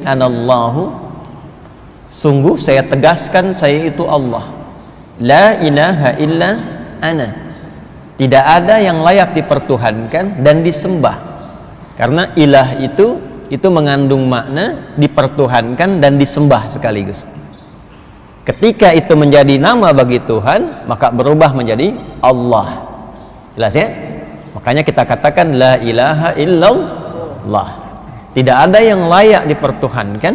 Anallahu, sungguh saya tegaskan saya itu Allah. La ilaha illa ana, tidak ada yang layak dipertuhankan dan disembah. Karena ilah itu mengandung makna dipertuhankan dan disembah sekaligus. Ketika itu menjadi nama bagi Tuhan, maka berubah menjadi Allah. Jelas ya? Makanya kita katakan la ilaha illallah, tidak ada yang layak dipertuhankan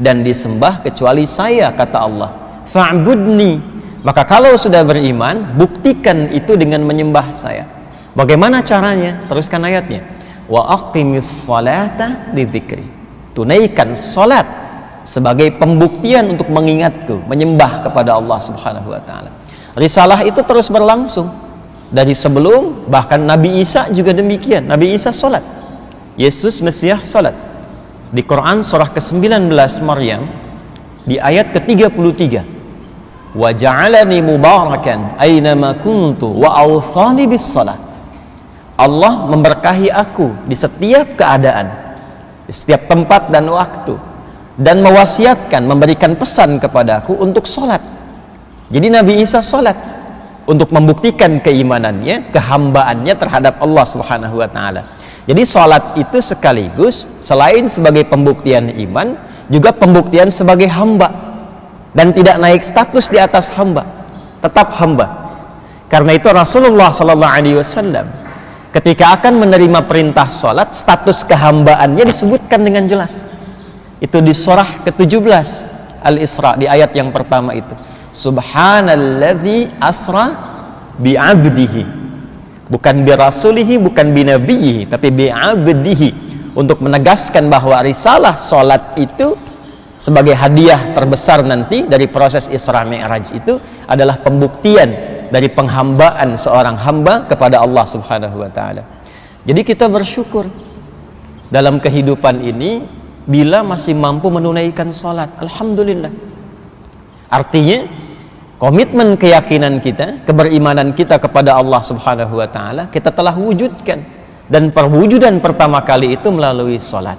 dan disembah kecuali saya, kata Allah. Fa'budni, maka kalau sudah beriman, buktikan itu dengan menyembah saya. Bagaimana caranya? Teruskan ayatnya. Wa aqimis salata lidzikri, tunaikan salat sebagai pembuktian untuk mengingatku, menyembah kepada Allah Subhanahu wa taala. Risalah itu terus berlangsung dari sebelum, bahkan Nabi Isa juga demikian. Nabi Isa salat, Yesus Mesias salat. Di Quran surah ke-19 Maryam di ayat ke-33, wa ja'alani mubarakan aynama kuntu wa awsani bis salat. Allah memberkahi aku di setiap keadaan, di setiap tempat dan waktu, dan mewasiatkan, memberikan pesan kepadaku untuk sholat. Jadi Nabi Isa sholat untuk membuktikan keimanannya, kehambaannya terhadap Allah Subhanahu wa ta'ala. Jadi sholat itu sekaligus selain sebagai pembuktian iman, juga pembuktian sebagai hamba, dan tidak naik status di atas hamba, tetap hamba. Karena itu Rasulullah SAW ketika akan menerima perintah sholat, status kehambaannya disebutkan dengan jelas. Itu di surah ke-17 Al-Isra, di ayat yang pertama itu. Subhanalladzi asra bi'abdihi, bukan birasulihi, bukan binabiyihi, tapi bi'abdihi, untuk menegaskan bahwa risalah sholat itu sebagai hadiah terbesar nanti dari proses Isra Mi'raj itu adalah pembuktian dari penghambaan seorang hamba kepada Allah Subhanahu wa ta'ala. Jadi kita bersyukur dalam kehidupan ini bila masih mampu menunaikan salat. Alhamdulillah. Artinya komitmen keyakinan kita, keberimanan kita kepada Allah Subhanahu wa ta'ala kita telah wujudkan, dan perwujudan pertama kali itu melalui salat.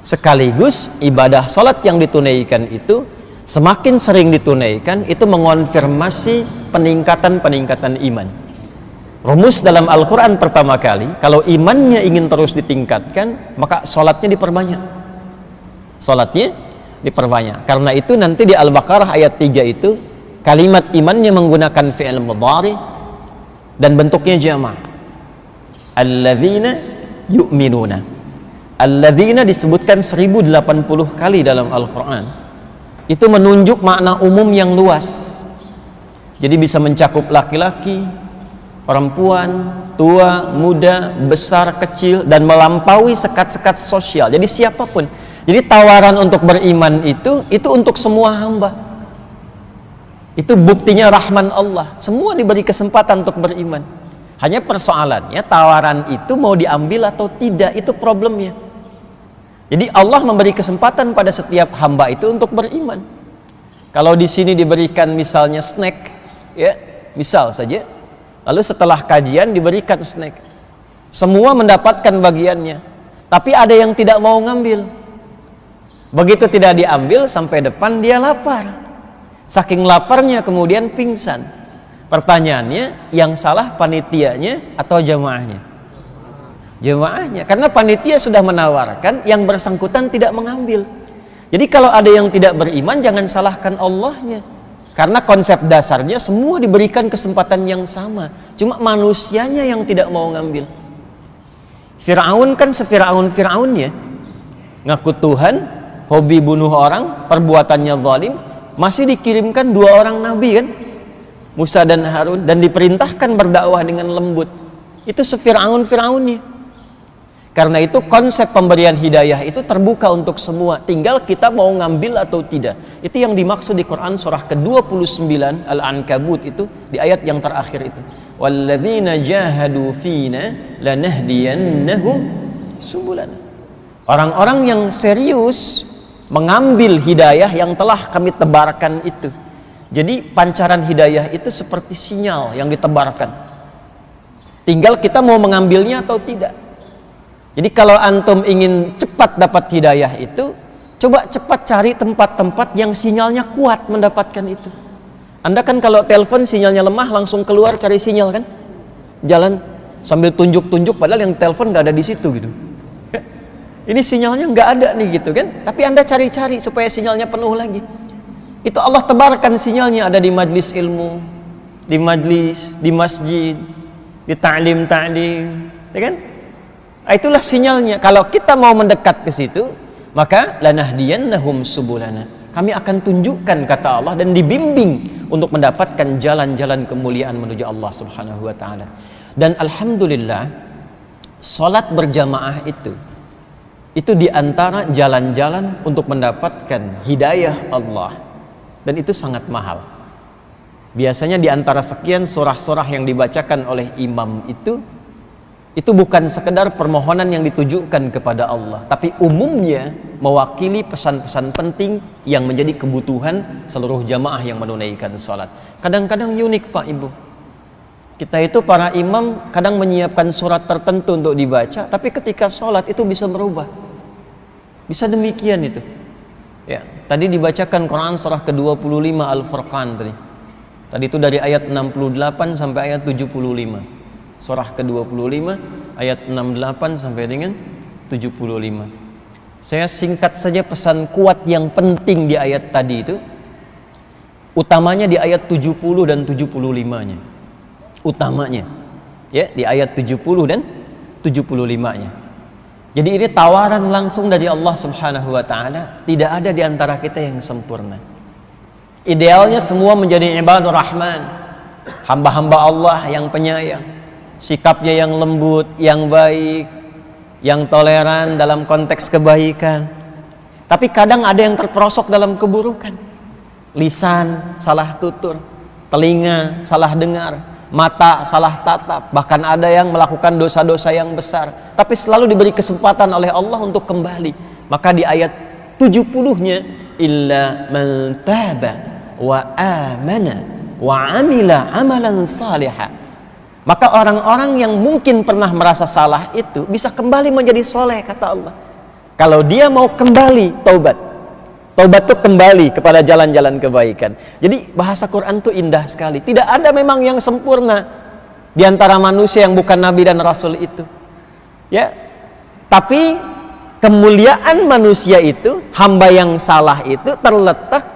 Sekaligus ibadah salat yang ditunaikan itu semakin sering ditunaikan, itu mengonfirmasi peningkatan iman. Rumus dalam Al-Quran pertama kali, kalau imannya ingin terus ditingkatkan, maka sholatnya diperbanyak. Sholatnya diperbanyak. Karena itu nanti di Al-Baqarah ayat 3 itu, kalimat imannya menggunakan fi'il mudhari dan bentuknya jama'. Alladzina yu'minuna. Alladzina disebutkan 1080 kali dalam Al-Quran. Itu menunjuk makna umum yang luas. Jadi bisa mencakup laki-laki, perempuan, tua, muda, besar, kecil, dan melampaui sekat-sekat sosial. Jadi siapapun. Jadi tawaran untuk beriman itu untuk semua hamba. Itu buktinya rahman Allah. Semua diberi kesempatan untuk beriman. Hanya persoalannya tawaran itu mau diambil atau tidak, itu problemnya. Jadi Allah memberi kesempatan pada setiap hamba itu untuk beriman. Kalau di sini diberikan misalnya snack, ya, misal saja, lalu setelah kajian diberikan snack, semua mendapatkan bagiannya, tapi ada yang tidak mau ngambil. Begitu tidak diambil, sampai depan dia lapar. Saking laparnya kemudian pingsan. Pertanyaannya, yang salah panitianya atau jamaahnya? Jemaahnya, karena panitia sudah menawarkan, yang bersangkutan tidak mengambil. Jadi kalau ada yang tidak beriman, jangan salahkan Allahnya, karena konsep dasarnya semua diberikan kesempatan yang sama, cuma manusianya yang tidak mau ngambil. Fir'aun kan Fir'aunnya ngaku Tuhan, hobi bunuh orang, perbuatannya zalim, masih dikirimkan 2 orang nabi kan, Musa dan Harun, dan diperintahkan berdakwah dengan lembut. Itu Fir'aunnya. Karena itu konsep pemberian hidayah itu terbuka untuk semua, tinggal kita mau ngambil atau tidak. Itu yang dimaksud di Quran surah ke-29 Al-Ankabut itu, di ayat yang terakhir itu. Walladzina jahadu fina lanahdiyannahum subulana. Orang-orang yang serius mengambil hidayah yang telah kami tebarkan itu. Jadi pancaran hidayah itu seperti sinyal yang ditebarkan. Tinggal kita mau mengambilnya atau tidak. Jadi kalau antum ingin cepat dapat hidayah itu, Coba cepat cari tempat-tempat yang sinyalnya kuat mendapatkan itu. Anda kan kalau telepon sinyalnya lemah langsung keluar cari sinyal kan? Jalan sambil tunjuk-tunjuk padahal yang telepon nggak ada di situ gitu. Ini sinyalnya nggak ada nih gitu kan? Tapi Anda cari-cari supaya sinyalnya penuh lagi. Itu Allah tebarkan sinyalnya ada di majlis ilmu, di majlis, di masjid, di ta'lim, ya kan? Itulah sinyalnya. Kalau kita mau mendekat ke situ, maka lanahdiyannahum subulana. Kami akan tunjukkan kata Allah dan dibimbing untuk mendapatkan jalan-jalan kemuliaan menuju Allah Subhanahu wa taala. Dan alhamdulillah, salat berjamaah itu di antara jalan-jalan untuk mendapatkan hidayah Allah, dan itu sangat mahal. Biasanya di antara sekian surah-surah yang dibacakan oleh imam itu bukan sekedar permohonan yang ditujukan kepada Allah, tapi umumnya mewakili pesan-pesan penting yang menjadi kebutuhan seluruh jamaah yang menunaikan salat. Kadang-kadang unik Pak Ibu, kita itu para imam kadang menyiapkan surat tertentu untuk dibaca, tapi ketika salat itu bisa berubah. Bisa demikian itu. Ya, tadi dibacakan Quran surah ke-25 Al-Furqan tadi. Tadi itu dari ayat 68 sampai ayat 75. Surah ke-25 ayat 68 sampai dengan 75. Saya singkat saja pesan kuat yang penting di ayat tadi itu. Utamanya di ayat 70 dan 75-nya. Utamanya. Ya, di ayat 70 dan 75-nya. Jadi ini tawaran langsung dari Allah Subhanahu wa taala, tidak ada di antara kita yang sempurna. Idealnya semua menjadi ibadur rahman, hamba-hamba Allah yang penyayang, sikapnya yang lembut, yang baik, yang toleran dalam konteks kebaikan. Tapi kadang ada yang terperosok dalam keburukan. Lisan salah tutur, telinga salah dengar, mata salah tatap, bahkan ada yang melakukan dosa-dosa yang besar, tapi selalu diberi kesempatan oleh Allah untuk kembali. Maka di ayat 70-nya, illa man taba wa amana wa amila amalan salihah. Maka orang-orang yang mungkin pernah merasa salah itu bisa kembali menjadi soleh, kata Allah. Kalau dia mau kembali taubat itu kembali kepada jalan-jalan kebaikan. Jadi bahasa Quran itu indah sekali. Tidak ada memang yang sempurna di antara manusia yang bukan nabi dan rasul itu. Ya. Tapi kemuliaan manusia itu, hamba yang salah itu terletak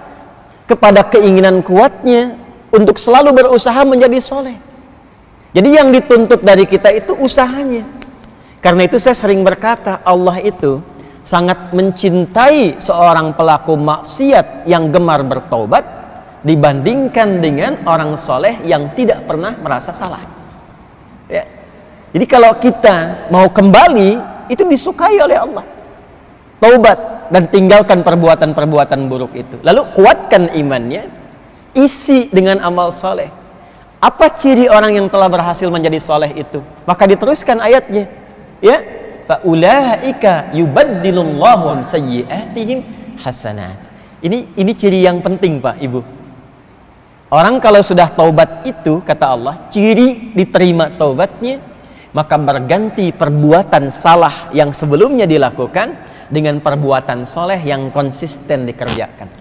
kepada keinginan kuatnya untuk selalu berusaha menjadi soleh. Jadi yang dituntut dari kita itu usahanya. Karena itu saya sering berkata, Allah itu sangat mencintai seorang pelaku maksiat yang gemar bertaubat dibandingkan dengan orang soleh yang tidak pernah merasa salah. Ya. Jadi kalau kita mau kembali, itu disukai oleh Allah. Taubat dan tinggalkan perbuatan-perbuatan buruk itu. Lalu kuatkan imannya, isi dengan amal soleh. Apa ciri orang yang telah berhasil menjadi soleh itu? Maka diteruskan ayatnya, ya. Faulaika yubaddilullahu sayyi'atihim hasanat. Ini ciri yang penting Pak Ibu. Orang kalau sudah taubat itu, kata Allah, ciri diterima taubatnya, maka berganti perbuatan salah yang sebelumnya dilakukan dengan perbuatan soleh yang konsisten dikerjakan.